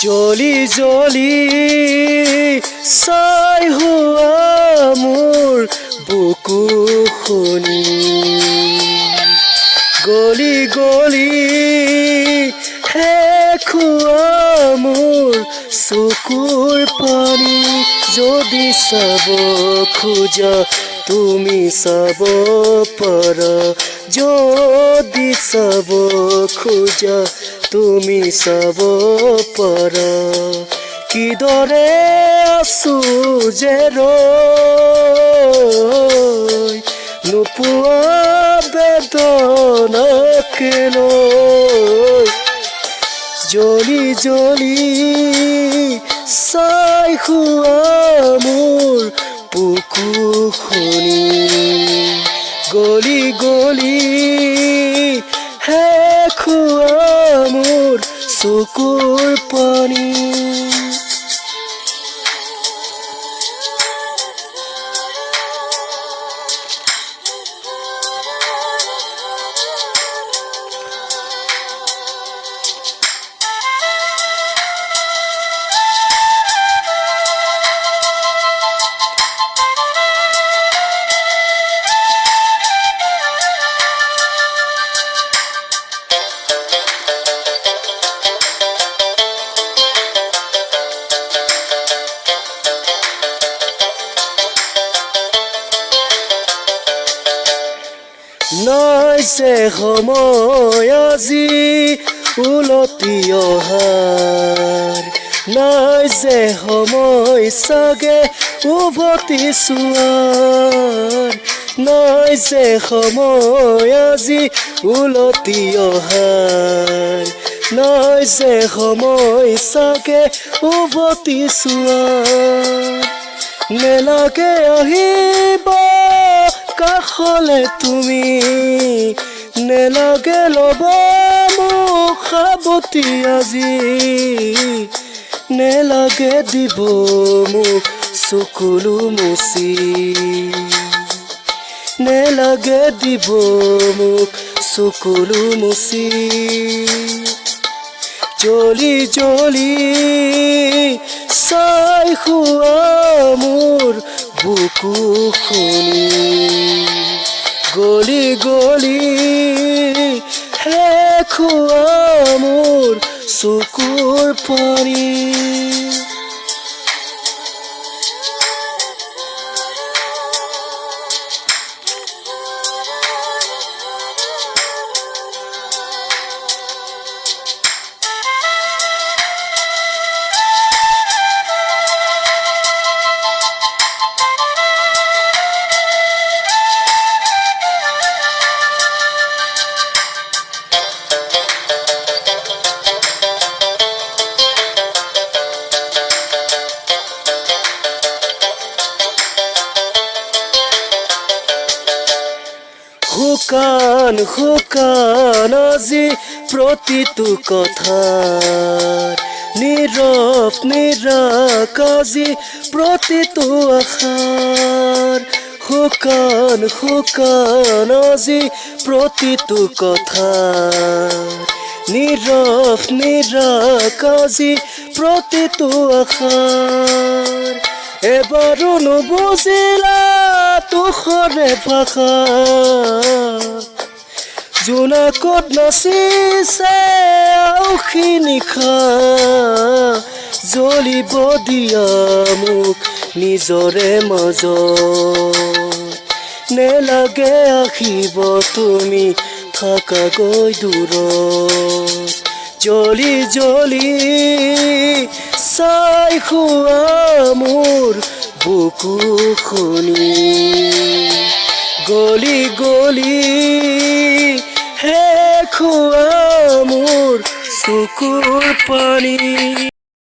জ্বলি জ্বলি ছাই হোৱা মোৰ বুকুখনি গলি গলি শেষ হোৱা মোৰ চকুৰ পানী যদি চাব খোজা তুমি চাব পাৰা যদি চাব খোজা তুমি চাব পাৰা কিদৰে আছো যে ৰৈ নোপোৱা বেদনাকে লৈ জ্বলি জ্বলি ছাই হোৱা মোৰ বুকুখনি গলি গলি শেষ হোৱা মোৰ চকুৰ পানী নাই যে সময় আজি উলটি অহাৰ নাই যে সময় চাগে উভতি চোৱাৰ নাই যে সময় আজি উলটি অহাৰ নাই যে সময় চাগে উভতি চোৱাৰ নেলাগে আহিবা কাষলে তুমি নেলাগে ল'বা মোক সাৱটি আজি নেলাগে দিব মোক চকুলো মুচি নেলাগে দিব মোক চকুলো মুচি জ্বলি জ্বলি ছাই হোৱা মোৰ বুকুখনি গলি গলি শেষ হোৱা মোৰ চকুৰ পানী শুকান শুকান আজি প্ৰতিটো কথাৰ নীৰৱ নিৰাশ আজি প্ৰতিটো আশাৰ শুকান শুকান আজি প্ৰতিটো কথাৰ নীৰৱ নিৰাশ আজি প্ৰতিটো আশাৰ এবাৰো নুবুজিলা তুখৰে ভাষা জোনাকত নাচিছে আউসী নিশা জ্বলিব দিয়া মোক নিজৰে মাজত নেলাগে আহিব তুমি থাকাগৈ দূৰত জ্বলি জ্বলি ছাই হোৱা মোৰ বুকুখনি গলি গলি শেষ হোৱা মোৰ চকুৰ পানী